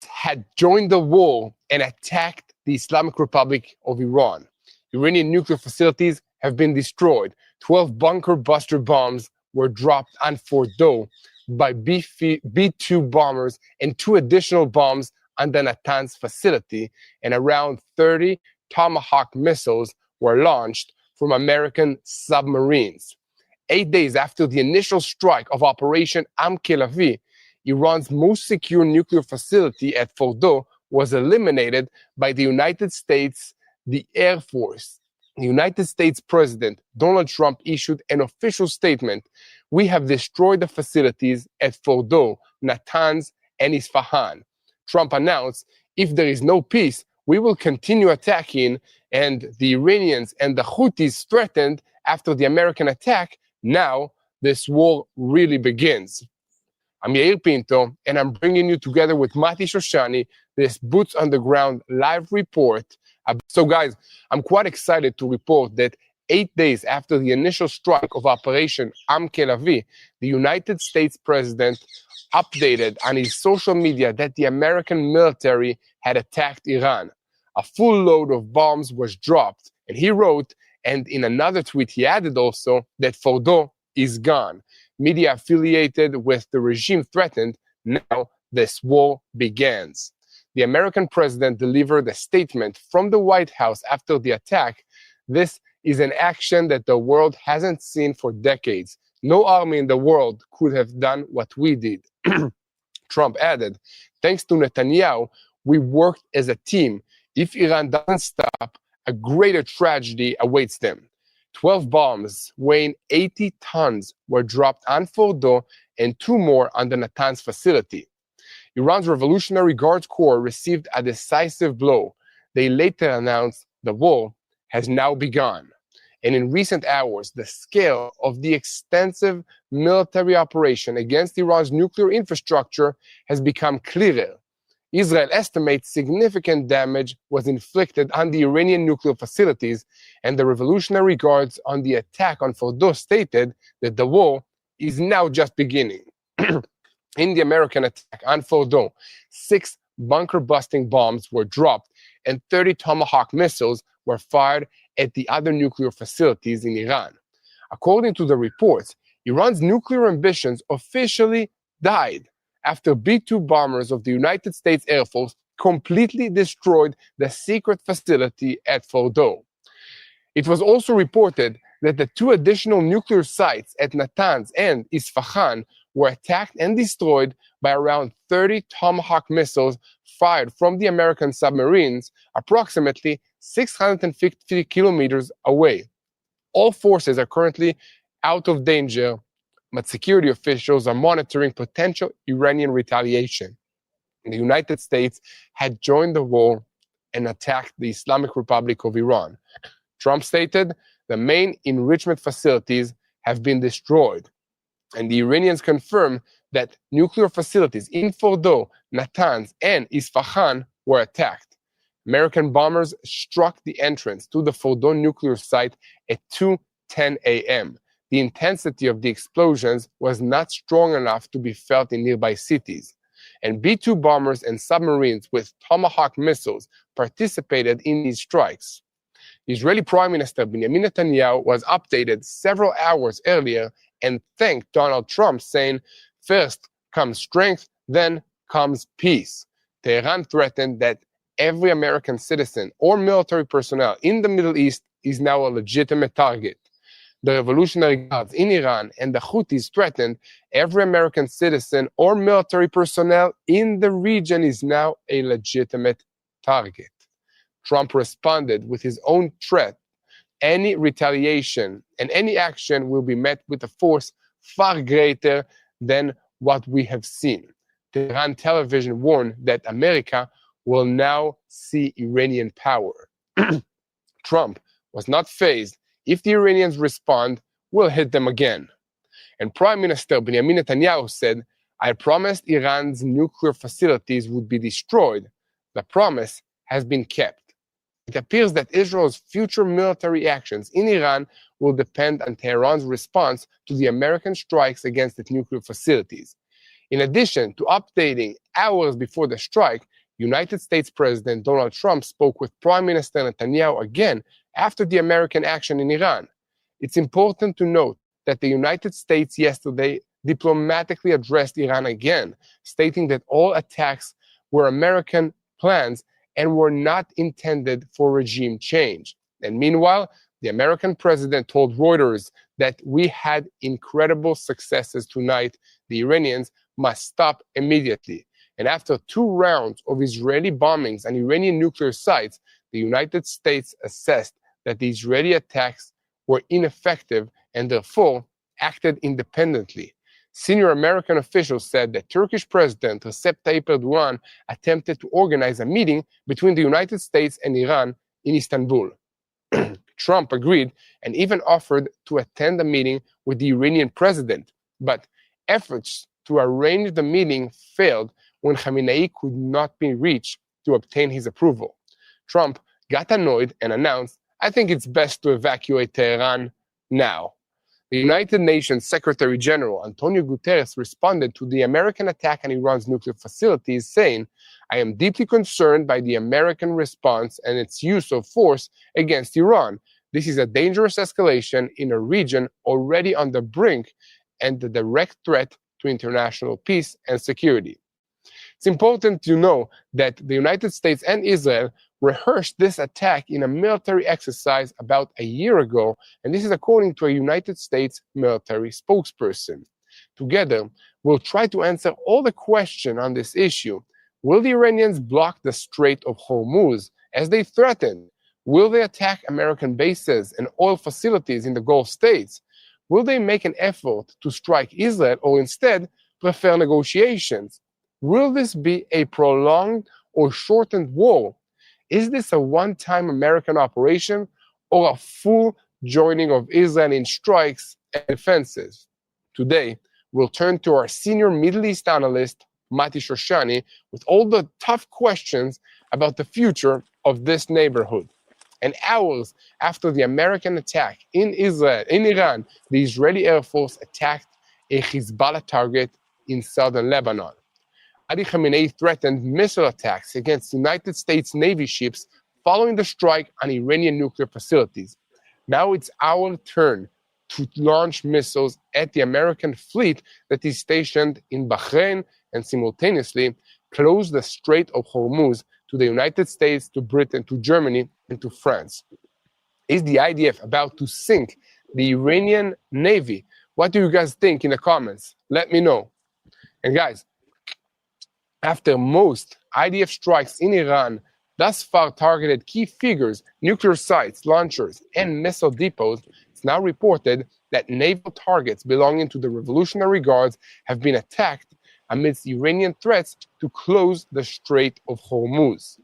had joined the war and attacked the Islamic Republic of Iran. Iranian nuclear facilities have been destroyed. 12 bunker buster bombs were dropped on Fordow by B-2 bombers and 2 additional bombs on the Natanz facility, and around 30 Tomahawk missiles were launched from American submarines. 8 days after the initial strike of Operation Am-Kelavi, Iran's most secure nuclear facility at Fordow was eliminated by the United States, the Air Force. The United States President Donald Trump issued an official statement: "We have destroyed the facilities at Fordow, Natanz, and Isfahan." Trump announced, "If there is no peace, we will continue attacking," and the Iranians and the Houthis threatened after the American attack. Now, this war really begins. I'm Yair Pinto, and I'm bringing you together with Mati Shoshani this Boots on the Ground live report. So guys, I'm quite excited to report that 8 days after the initial strike of Operation Am-Kelavi, the United States President updated on his social media that the American military had attacked Iran. A full load of bombs was dropped, and he wrote, and in another tweet he added also, that Fordow is gone. Media affiliated with the regime threatened, now this war begins. The American president delivered a statement from the White House after the attack. "This is an action that the world hasn't seen for decades. No army in the world could have done what we did." Trump added, "Thanks to Netanyahu, we worked as a team. If Iran doesn't stop, a greater tragedy awaits them." 12 bombs weighing 80 tons were dropped on Fordow and 2 more on the Natanz facility. Iran's Revolutionary Guards Corps received a decisive blow. They later announced the war has now begun. And in recent hours, the scale of the extensive military operation against Iran's nuclear infrastructure has become clearer. Israel estimates significant damage was inflicted on the Iranian nuclear facilities, and the Revolutionary Guards on the attack on Fordow stated that the war is now just beginning. In the American attack on Fordow, 6 bunker-busting bombs were dropped and 30 Tomahawk missiles were fired at the other nuclear facilities in Iran. According to the reports, Iran's nuclear ambitions officially died after B-2 bombers of the United States Air Force completely destroyed the secret facility at Fordow. It was also reported that the 2 additional nuclear sites at Natanz and Isfahan were attacked and destroyed by around 30 Tomahawk missiles fired from the American submarines, approximately 650 kilometers away. All forces are currently out of danger, but security officials are monitoring potential Iranian retaliation. The United States had joined the war and attacked the Islamic Republic of Iran. Trump stated, "The main enrichment facilities have been destroyed," and the Iranians confirmed that nuclear facilities in Fordow, Natanz, and Isfahan were attacked. American bombers struck the entrance to the Fordow nuclear site at 2:10 a.m. The intensity of the explosions was not strong enough to be felt in nearby cities, and B-2 bombers and submarines with Tomahawk missiles participated in these strikes. The Israeli Prime Minister Benjamin Netanyahu was updated several hours earlier and thanked Donald Trump, saying, "First comes strength, then comes peace." Tehran threatened that every American citizen or military personnel in the Middle East is now a legitimate target. The Revolutionary Guards in Iran and the Houthis threatened every American citizen or military personnel in the region is now a legitimate target. Trump responded with his own threat: any retaliation and any action will be met with a force far greater than what we have seen. Tehran television warned that America will now see Iranian power. Trump was not fazed. If the Iranians respond, we'll hit them again. And Prime Minister Benjamin Netanyahu said, "I promised Iran's nuclear facilities would be destroyed. The promise has been kept." It appears that Israel's future military actions in Iran will depend on Tehran's response to the American strikes against its nuclear facilities. In addition to updating hours before the strike, United States President Donald Trump spoke with Prime Minister Netanyahu again after the American action in Iran. It's important to note that the United States yesterday diplomatically addressed Iran again, stating that all attacks were American plans and were not intended for regime change. And meanwhile, the American president told Reuters that we had incredible successes tonight. The Iranians must stop immediately. And after 2 rounds of Israeli bombings on Iranian nuclear sites, the United States assessed that the Israeli attacks were ineffective and therefore acted independently. Senior American officials said that Turkish President Recep Tayyip Erdogan attempted to organize a meeting between the United States and Iran in Istanbul. Trump agreed and even offered to attend the meeting with the Iranian president, but efforts to arrange the meeting failed when Khamenei could not be reached to obtain his approval. Trump got annoyed and announced, "I think it's best to evacuate Tehran now." The United Nations Secretary General Antonio Guterres responded to the American attack on Iran's nuclear facilities, saying, "I am deeply concerned by the American response and its use of force against Iran. This is a dangerous escalation in a region already on the brink and a direct threat to international peace and security." It's important to know that the United States and Israel rehearsed this attack in a military exercise about a year ago, and this is according to a United States military spokesperson. Together, we'll try to answer all the questions on this issue. Will the Iranians block the Strait of Hormuz as they threatened? Will they attack American bases and oil facilities in the Gulf states? Will they make an effort to strike Israel or instead prefer negotiations? Will this be a prolonged or shortened war? Is this a one-time American operation or a full joining of Israel in strikes and defenses? Today, we'll turn to our senior Middle East analyst, Mati Shoshani, with all the tough questions about the future of this neighborhood. And hours after the American attack in Iran, the Israeli Air Force attacked a Hezbollah target in southern Lebanon. Ali Khamenei threatened missile attacks against United States Navy ships following the strike on Iranian nuclear facilities. Now it's our turn to launch missiles at the American fleet that is stationed in Bahrain and simultaneously close the Strait of Hormuz to the United States, to Britain, to Germany, and to France. Is the IDF about to sink the Iranian Navy? What do you guys think in the comments? Let me know. And guys, after most IDF strikes in Iran thus far targeted key figures, nuclear sites, launchers, and missile depots, it's now reported that naval targets belonging to the Revolutionary Guards have been attacked amidst Iranian threats to close the Strait of Hormuz.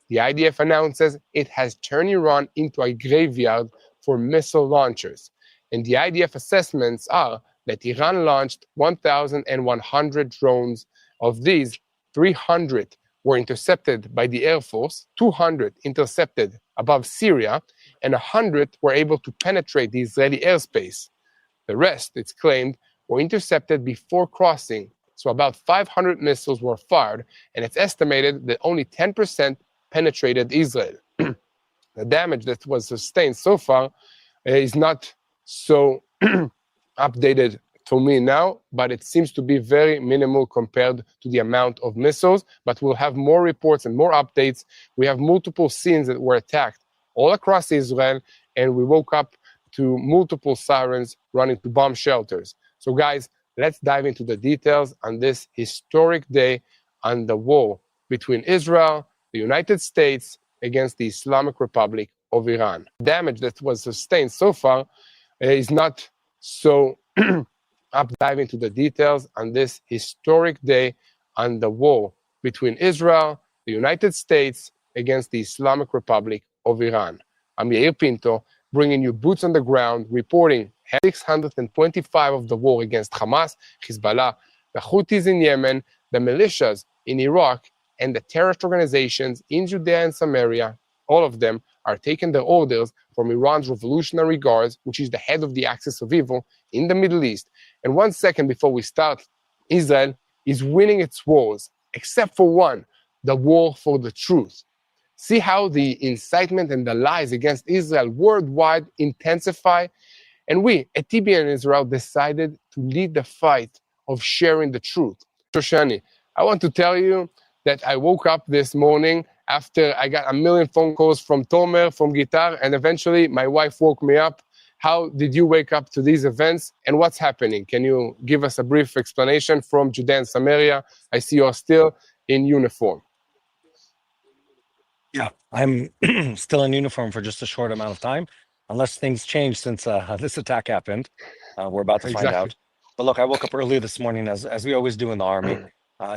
The IDF announces it has turned Iran into a graveyard for missile launchers, and the IDF assessments are that Iran launched 1,100 drones. Of these, 300 were intercepted by the Air Force, 200 intercepted above Syria, and 100 were able to penetrate the Israeli airspace. The rest, it's claimed, were intercepted before crossing, so about 500 missiles were fired, and it's estimated that only 10% penetrated Israel. The damage that was sustained so far is not so updated for me now, but it seems to be very minimal compared to the amount of missiles. But we'll have more reports and more updates. We have multiple scenes that were attacked all across Israel, and we woke up to multiple sirens running to bomb shelters. So guys, let's dive into the details on this historic day on the war between Israel, the United States, against the Islamic Republic of Iran. Damage that was sustained so far is not so dive into the details on this historic day on the war between Israel, the United States, against the Islamic Republic of Iran. I'm Yair Pinto, bringing you boots on the ground, reporting 625 of the war against Hamas, Hezbollah, the Houthis in Yemen, the militias in Iraq, and the terrorist organizations in Judea and Samaria. All of them are taking their orders from Iran's Revolutionary Guards, which is the head of the axis of evil in the Middle East. And 1 second before we start, Israel is winning its wars, except for one, the war for the truth. See how the incitement and the lies against Israel worldwide intensify? And we, at TBN Israel, decided to lead the fight of sharing the truth. Shoshani, I want to tell you that I woke up this morning after I got a million phone calls from Tomer, from Guitar, and eventually my wife woke me up. How did you wake up to these events, and what's happening? Can you give us a brief explanation from Judea and Samaria? I see you're still in uniform. Yeah, I'm still in uniform for just a short amount of time, unless things change since this attack happened. We're about to find out. But look, I woke up early this morning, as we always do in the Army,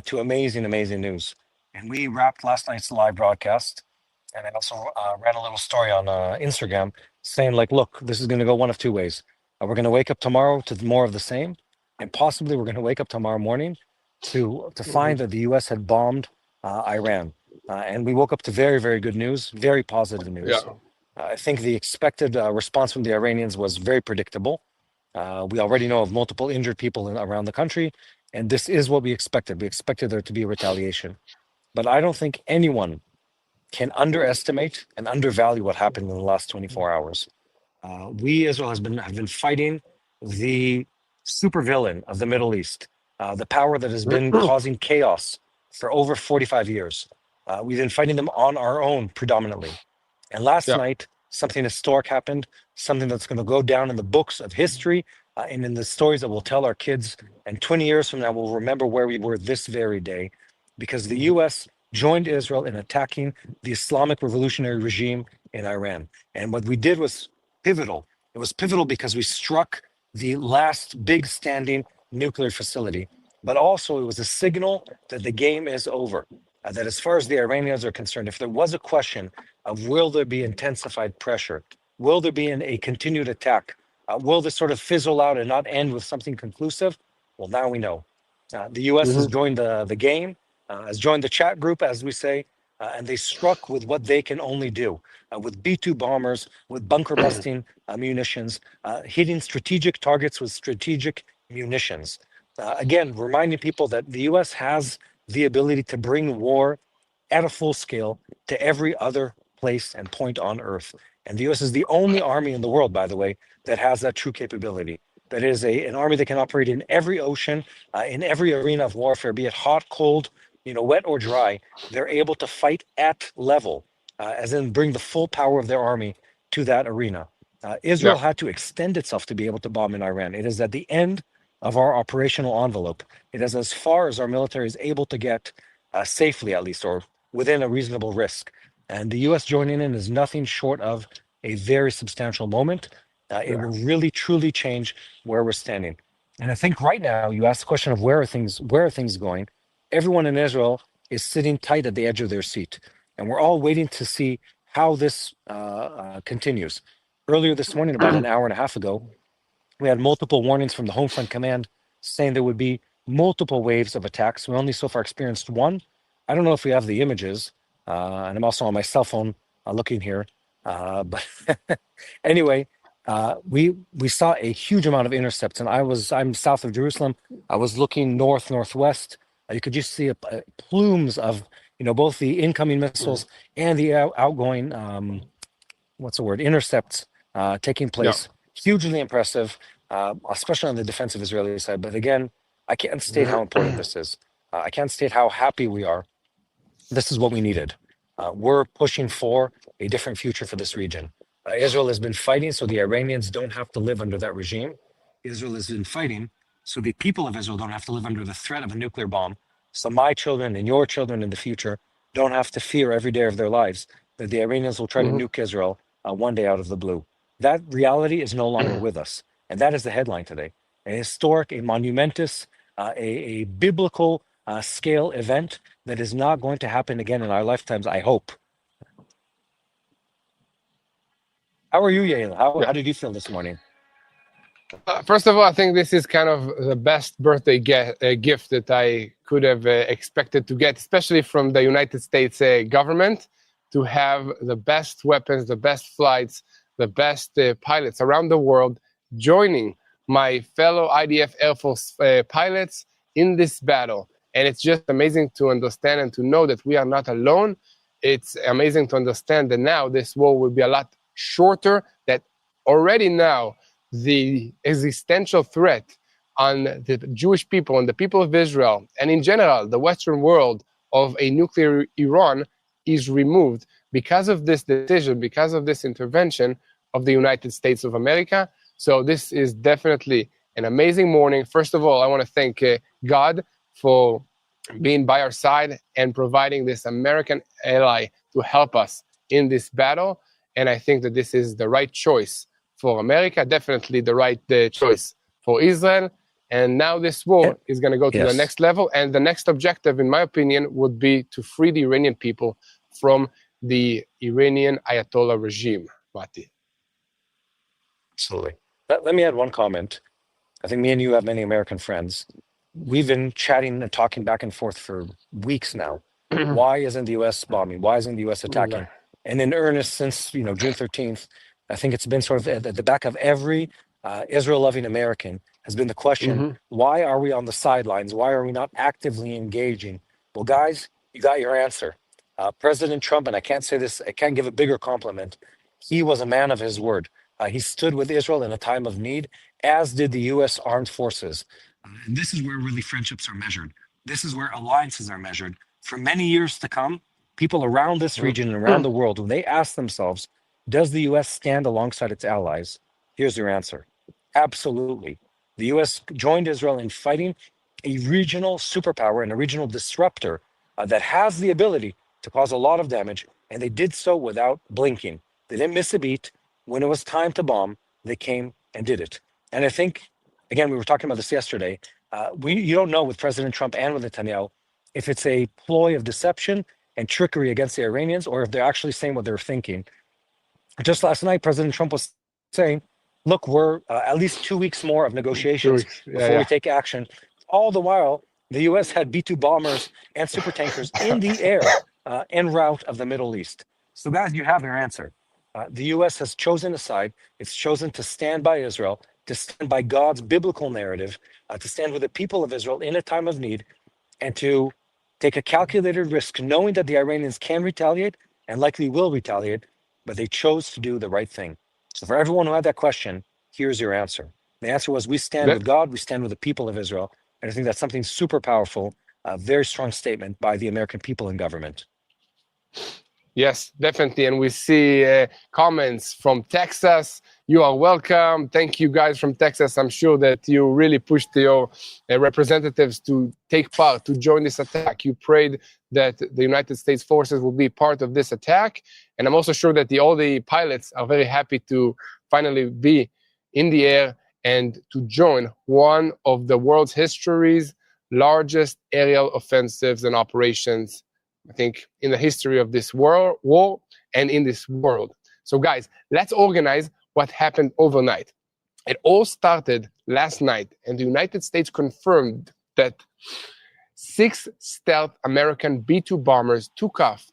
to amazing news. And we wrapped last night's live broadcast, and I also ran a little story on Instagram saying, like, look, this is going to go one of two ways. We're going to wake up tomorrow to more of the same, and possibly we're going to wake up tomorrow morning to find that the U.S. had bombed Iran. And we woke up to very good news, very positive news. Yeah. I think the expected response from the Iranians was very predictable. We already know of multiple injured people around the country, and this is what we expected. We expected there to be a retaliation. But I don't think anyone can underestimate and undervalue what happened in the last 24 hours. We, Israel, have been fighting the supervillain of the Middle East, the power that has been causing chaos for over 45 years. We've been fighting them on our own predominantly. And last night, something historic happened, something that's going to go down in the books of history and in the stories that we'll tell our kids. And 20 years from now, we'll remember where we were this very day, because the U.S. joined Israel in attacking the Islamic revolutionary regime in Iran. And what we did was pivotal. It was pivotal because we struck the last big standing nuclear facility, but also it was a signal that the game is over. That as far as the Iranians are concerned, if there was a question of will there be intensified pressure, will there be a continued attack, will this sort of fizzle out and not end with something conclusive? Well, now we know. The U.S. has joined the game, has joined the chat group, as we say, and they struck with what they can only do, with B-2 bombers, with bunker busting munitions, hitting strategic targets with strategic munitions. Again, reminding people that the U.S. has the ability to bring war at a full scale to every other place and point on Earth. And the U.S. is the only army in the world, by the way, that has that true capability. That is an army that can operate in every ocean, in every arena of warfare, be it hot, cold, wet or dry. They're able to fight at level, as in bring the full power of their army to that arena. Israel had to extend itself to be able to bomb in Iran. It is at the end of our operational envelope. It is as far as our military is able to get safely, at least, or within a reasonable risk. And the U.S. joining in is nothing short of a very substantial moment. It will really, truly change where we're standing. And I think right now, you ask the question of where are things going? Everyone in Israel is sitting tight at the edge of their seat. And we're all waiting to see how this continues. Earlier this morning, about an hour and a half ago, we had multiple warnings from the Home Front Command saying there would be multiple waves of attacks. We only so far experienced one. I don't know if we have the images, and I'm also on my cell phone looking here. But anyway, we saw a huge amount of intercepts, and I'm south of Jerusalem. I was looking northwest. You could just see plumes of both the incoming missiles and the outgoing intercepts taking place. Hugely impressive, especially on the defensive Israeli side. But again, I can't state how important this is. I can't state how happy we are. This is what we needed. We're pushing for a different future for this region. Israel has been fighting so the Iranians don't have to live under that regime. Israel has been fighting so the people of Israel don't have to live under the threat of a nuclear bomb. So my children and your children in the future don't have to fear every day of their lives that the Iranians will try to nuke Israel one day out of the blue. That reality is no longer with us. And that is the headline today. A historic, a monumentous, a biblical scale event that is not going to happen again in our lifetimes, I hope. How are you, Yael? How did you feel this morning? First of all, I think this is kind of the best birthday gift that I could have expected to get, especially from the United States government, to have the best weapons, the best flights, the best pilots around the world joining my fellow IDF Air Force pilots in this battle. And it's just amazing to understand and to know that we are not alone. It's amazing to understand that now this war will be a lot shorter, that already now the existential threat on the Jewish people and the people of Israel, and in general, the Western world, of a nuclear Iran is removed because of this decision, because of this intervention of the United States of America. So this is definitely an amazing morning. First of all, I want to thank God for being by our side and providing this American ally to help us in this battle. And I think that this is the right choice for America, definitely the right choice for Israel. And now this war is going to go to the next level. And the next objective, in my opinion, would be to free the Iranian people from the Iranian Ayatollah regime. Mati. Absolutely. Let me add one comment. I think me and you have many American friends. We've been chatting and talking back and forth for weeks now. Why isn't the U.S. bombing? Why isn't the U.S. attacking? And in earnest, since June 13th, I think it's been sort of at the back of every Israel-loving American has been the question, why are we on the sidelines? Why are we not actively engaging? Well, guys, you got your answer. President Trump, and I can't say this, I can't give a bigger compliment. He was a man of his word. He stood with Israel in a time of need, as did the U.S. Armed Forces. And this is where really friendships are measured. This is where alliances are measured. For many years to come, people around this region and around the world, when they ask themselves, does the U.S. stand alongside its allies? Here's your answer. Absolutely. The U.S. joined Israel in fighting a regional superpower and a regional disruptor that has the ability to cause a lot of damage, and they did so without blinking. They didn't miss a beat. When it was time to bomb, they came and did it. And I think, again, we were talking about this yesterday, you don't know with President Trump and with Netanyahu if it's a ploy of deception and trickery against the Iranians or if they're actually saying what they're thinking. Just last night, President Trump was saying, look, we're at least 2 weeks more of negotiations before we take action. All the while, the U.S. had B-2 bombers and super tankers in the air en route of the Middle East. So guys, you have your answer. The U.S. has chosen a side. It's chosen to stand by Israel, to stand by God's biblical narrative, to stand with the people of Israel in a time of need, and to take a calculated risk, knowing that the Iranians can retaliate and likely will retaliate, but they chose to do the right thing. So for everyone who had that question, here's your answer. The answer was, we stand with God, we stand with the people of Israel. And I think that's something super powerful, a very strong statement by the American people and government. Yes, definitely. And we see comments from Texas. You are welcome. Thank you guys from Texas. I'm sure that you really pushed your representatives to take part, to join this attack. You prayed that the United States forces will be part of this attack. And I'm also sure that all the pilots are very happy to finally be in the air and to join one of the world's history's largest aerial offensives and operations, I think, in the history of this war and in this world. So guys, let's organize what happened overnight. It all started last night, and the United States confirmed that 6 stealth American B-2 bombers took off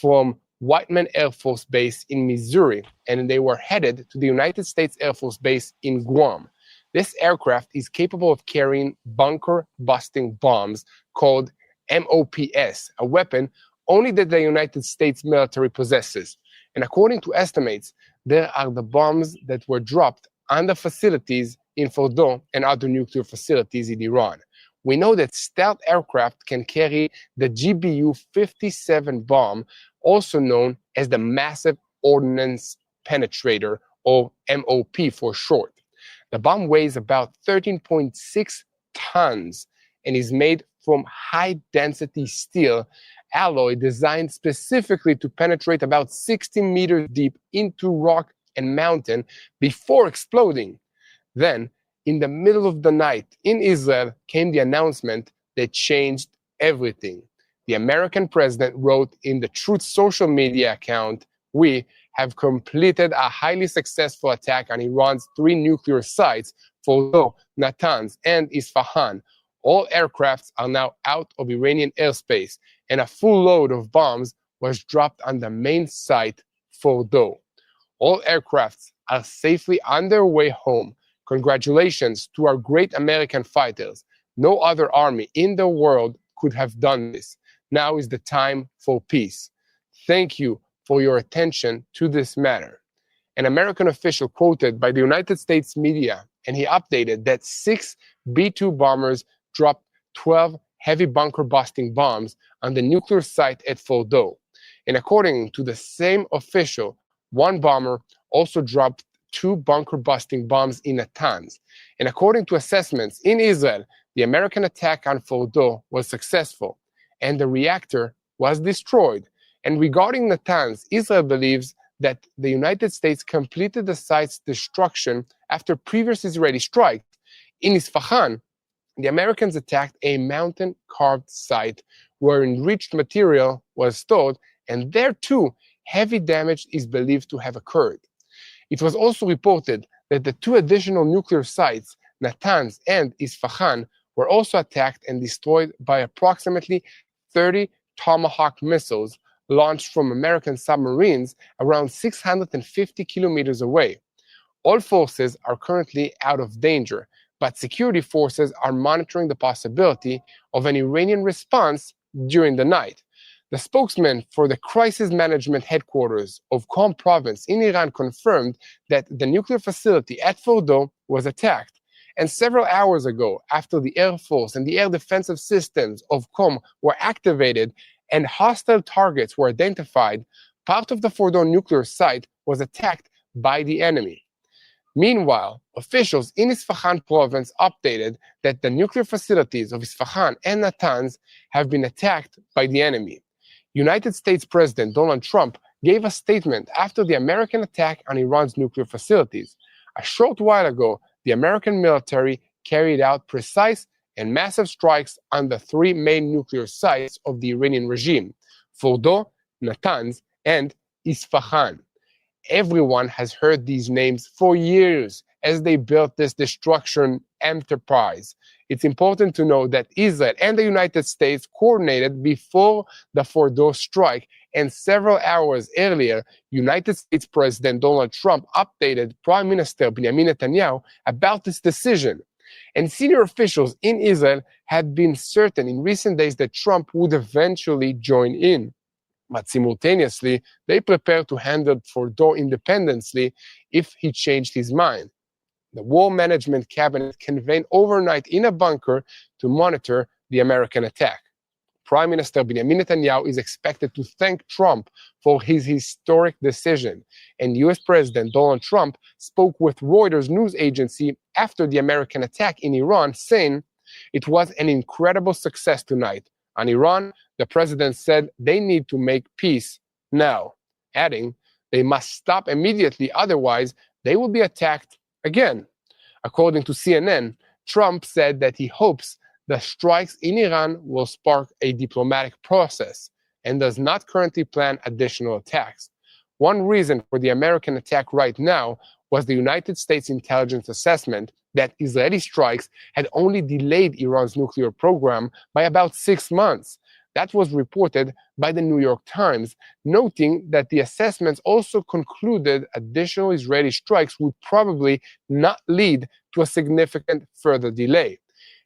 from Whiteman Air Force Base in Missouri, and they were headed to the United States Air Force Base in Guam. This aircraft is capable of carrying bunker-busting bombs called MOPS, a weapon only that the United States military possesses. And according to estimates, there are the bombs that were dropped on the facilities in Fordo and other nuclear facilities in Iran. We know that stealth aircraft can carry the GBU-57 bomb, also known as the Massive Ordnance Penetrator, or MOP for short. The bomb weighs about 13.6 tons and is made from high-density steel alloy designed specifically to penetrate about 60 meters deep into rock and mountain before exploding. Then, in the middle of the night in Israel, came the announcement that changed everything. The American president wrote in the Truth social media account, "We have completed a highly successful attack on Iran's 3 nuclear sites, Fordo, Natanz, and Isfahan. All aircrafts are now out of Iranian airspace, and a full load of bombs was dropped on the main site, Fordo. All aircrafts are safely on their way home. Congratulations to our great American fighters. No other army in the world could have done this. Now is the time for peace. Thank you for your attention to this matter. An American official quoted by the United States media, and he updated that 6 B-2 bombers dropped 12 heavy bunker-busting bombs on the nuclear site at Fordo. And according to the same official, one bomber also dropped 2 bunker-busting bombs in Natanz. And according to assessments in Israel, the American attack on Fordo was successful, and the reactor was destroyed. And regarding Natanz, Israel believes that the United States completed the site's destruction after previous Israeli strikes. In Isfahan, the Americans attacked a mountain-carved site where enriched material was stored, and there too, heavy damage is believed to have occurred. It was also reported that the 2 additional nuclear sites, Natanz and Isfahan, were also attacked and destroyed by approximately 30 Tomahawk missiles launched from American submarines around 650 kilometers away. All forces are currently out of danger, but security forces are monitoring the possibility of an Iranian response during the night. The spokesman for the Crisis Management Headquarters of Qom province in Iran confirmed that the nuclear facility at Fordo was attacked. And several hours ago, after the Air Force and the air defensive systems of Qom were activated and hostile targets were identified, part of the Fordo nuclear site was attacked by the enemy. Meanwhile, officials in Isfahan province updated that the nuclear facilities of Isfahan and Natanz have been attacked by the enemy. United States President Donald Trump gave a statement after the American attack on Iran's nuclear facilities. A short while ago, the American military carried out precise and massive strikes on the 3 main nuclear sites of the Iranian regime, Fordo, Natanz, and Isfahan. Everyone has heard these names for years as they built this destruction enterprise. It's important to know that Israel and the United States coordinated before the Fordo strike, and several hours earlier, United States President Donald Trump updated Prime Minister Benjamin Netanyahu about this decision. And senior officials in Israel had been certain in recent days that Trump would eventually join in. But simultaneously, they prepared to handle Fordo independently if he changed his mind. The War Management Cabinet convened overnight in a bunker to monitor the American attack. Prime Minister Benjamin Netanyahu is expected to thank Trump for his historic decision, and US President Donald Trump spoke with Reuters news agency after the American attack in Iran, saying, "It was an incredible success tonight. On Iran, the president said they need to make peace now," adding, "They must stop immediately, otherwise they will be attacked again." According to CNN, Trump said that he hopes the strikes in Iran will spark a diplomatic process and does not currently plan additional attacks. One reason for the American attack right now was the United States intelligence assessment that Israeli strikes had only delayed Iran's nuclear program by about 6 months. That was reported by the New York Times, noting that the assessments also concluded additional Israeli strikes would probably not lead to a significant further delay.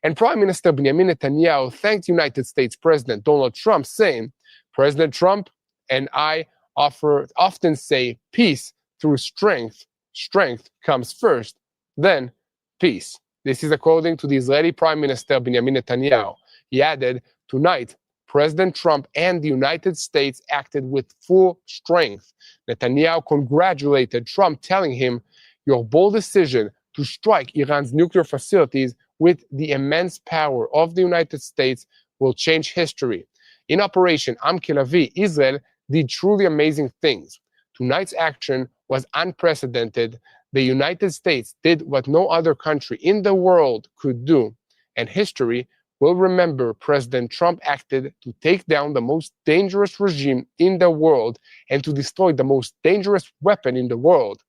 And Prime Minister Benjamin Netanyahu thanked United States President Donald Trump, saying, "President Trump and I often say peace through strength. Strength comes first, then peace." This is according to the Israeli Prime Minister Benjamin Netanyahu. He added, "Tonight, President Trump and the United States acted with full strength." Netanyahu congratulated Trump, telling him, "Your bold decision to strike Iran's nuclear facilities with the immense power of the United States will change history. In Operation Am Kelavi, Israel did truly amazing things. Tonight's action was unprecedented. The United States did what no other country in the world could do, and history will remember President Trump acted to take down the most dangerous regime in the world and to destroy the most dangerous weapon in the world.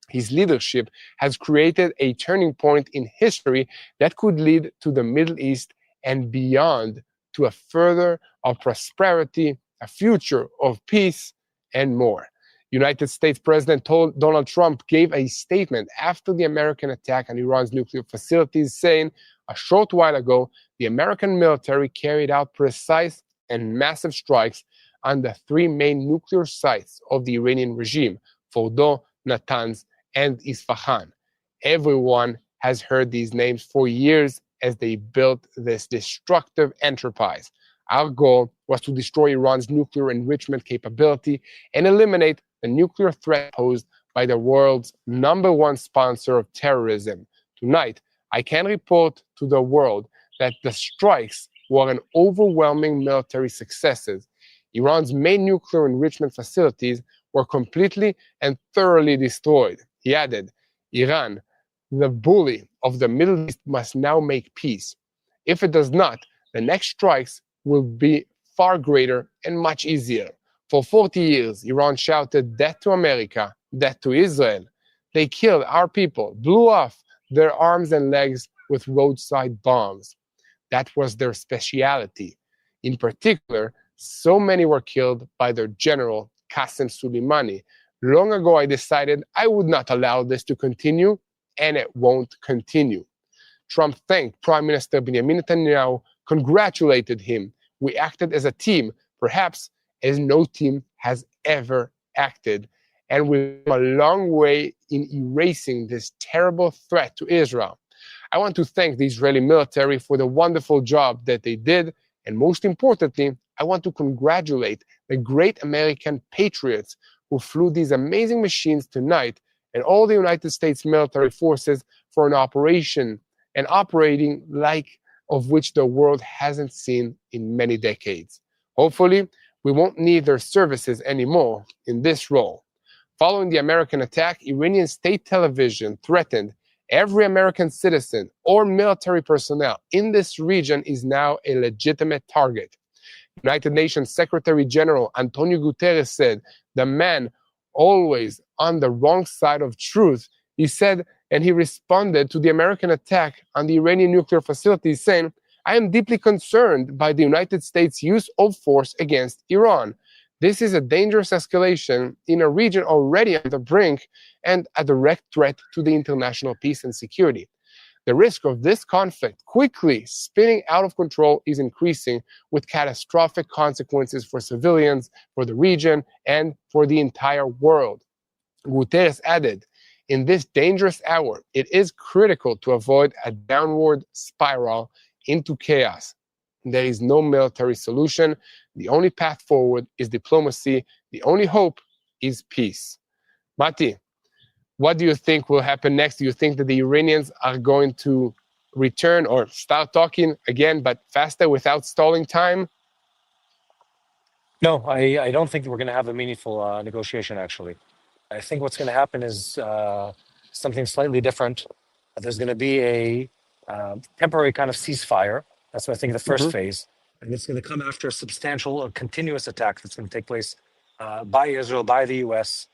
His leadership has created a turning point in history that could lead to the Middle East and beyond, to a further of prosperity, a future of peace, and more." United States President Donald Trump gave a statement after the American attack on Iran's nuclear facilities, saying a short while ago, the American military carried out precise and massive strikes on the three main nuclear sites of the Iranian regime, Fordo, Natanz, and Isfahan. Everyone has heard these names for years as they built this destructive enterprise. Our goal was to destroy Iran's nuclear enrichment capability and eliminate the nuclear threat posed by the world's #1 sponsor of terrorism. Tonight, I can report to the world that the strikes were an overwhelming military successes. Iran's main nuclear enrichment facilities were completely and thoroughly destroyed. He added, Iran, the bully of the Middle East, must now make peace. If it does not, the next strikes will be far greater and much easier. For 40 years, Iran shouted death to America, death to Israel. They killed our people, blew off their arms and legs with roadside bombs. That was their specialty. In particular, so many were killed by their general, Qasem Soleimani. Long ago, I decided I would not allow this to continue, and it won't continue. Trump thanked Prime Minister Benjamin Netanyahu, congratulated him. We acted as a team, perhaps as no team has ever acted, and we've come a long way in erasing this terrible threat to Israel. I want to thank the Israeli military for the wonderful job that they did, and most importantly, I want to congratulate the great American patriots who flew these amazing machines tonight, and all the United States military forces for an operation and operating like of which the world hasn't seen in many decades. Hopefully, we won't need their services anymore in this role. Following the American attack, Iranian state television threatened every American citizen or military personnel in this region is now a legitimate target. United Nations Secretary General Antonio Guterres said, the man always on the wrong side of truth, he said, and he responded to the American attack on the Iranian nuclear facilities, saying, I am deeply concerned by the United States' use of force against Iran. This is a dangerous escalation in a region already on the brink and a direct threat to the international peace and security. The risk of this conflict quickly spinning out of control is increasing, with catastrophic consequences for civilians, for the region, and for the entire world. Guterres added, in this dangerous hour, it is critical to avoid a downward spiral into chaos. There is no military solution. The only path forward is diplomacy. The only hope is peace. Mati, what do you think will happen next? Do you think that the Iranians are going to return or start talking again, but faster without stalling time? No, I don't think we're going to have a meaningful negotiation, actually. I think what's going to happen is something slightly different. There's going to be a temporary kind of ceasefire. That's what I think the first phase. And it's going to come after a substantial, continuous attack that's going to take place by Israel, by the US,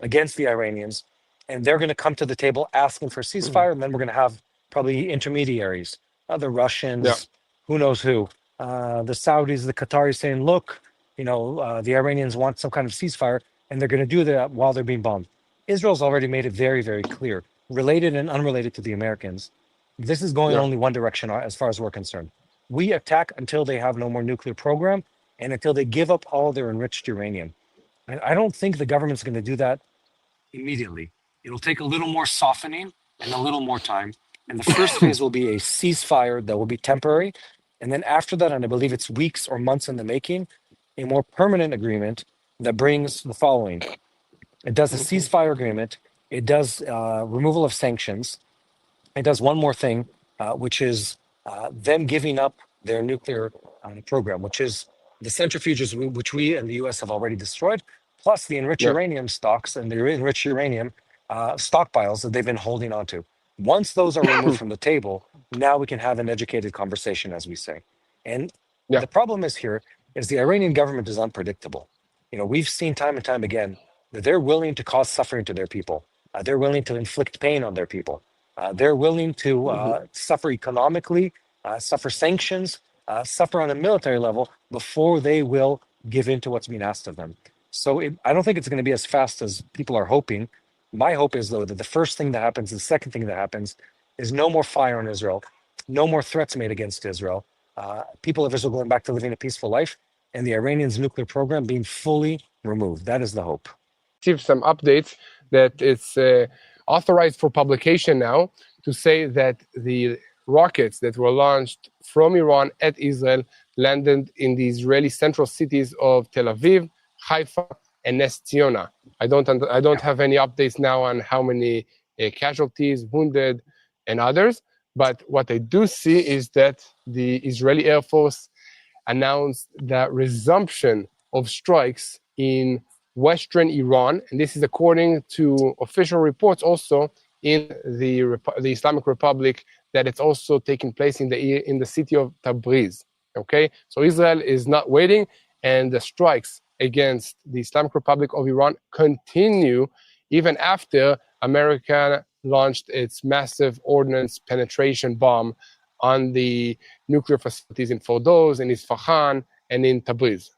against the Iranians. And they're going to come to the table asking for ceasefire. And then we're going to have probably intermediaries, the Russians, who knows who, the Saudis, the Qataris saying, look, the Iranians want some kind of ceasefire. And they're going to do that while they're being bombed. Israel's already made it very, very clear, related and unrelated to the Americans. This is going only one direction as far as we're concerned. We attack until they have no more nuclear program and until they give up all their enriched uranium. And I don't think the government's going to do that immediately. It'll take a little more softening and a little more time. And the first phase will be a ceasefire that will be temporary. And then after that, and I believe it's weeks or months in the making, a more permanent agreement that brings the following. It does a ceasefire agreement. It does removal of sanctions. It does one more thing, which is them giving up their nuclear program, which is the centrifuges which we and the US have already destroyed, plus the enriched uranium stocks and the enriched uranium stockpiles that they've been holding onto. Once those are removed from the table, now we can have an educated conversation, as we say. And the problem is here is the Iranian government is unpredictable. We've seen time and time again that they're willing to cause suffering to their people. They're willing to inflict pain on their people. They're willing to suffer economically, suffer sanctions, suffer on a military level before they will give in to what's being asked of them. So I don't think it's going to be as fast as people are hoping. My hope is, though, that the first thing that happens, the second thing that happens, is no more fire on Israel, no more threats made against Israel, people of Israel going back to living a peaceful life, and the Iranians' nuclear program being fully removed. That is the hope. Received some updates that it's authorized for publication now to say that the rockets that were launched from Iran at Israel landed in the Israeli central cities of Tel Aviv, Haifa, and Nes Ziona. I don't have any updates now on how many casualties, wounded, and others. But what I do see is that the Israeli Air Force announced the resumption of strikes in Western Iran, and this is according to official reports also in the Islamic Republic, that it's also taking place in the city of Tabriz. Okay, so Israel is not waiting, and the strikes against the Islamic Republic of Iran continue even after America launched its massive ordnance penetration bomb on the nuclear facilities in Fordoz, in Isfahan, and in Tabriz.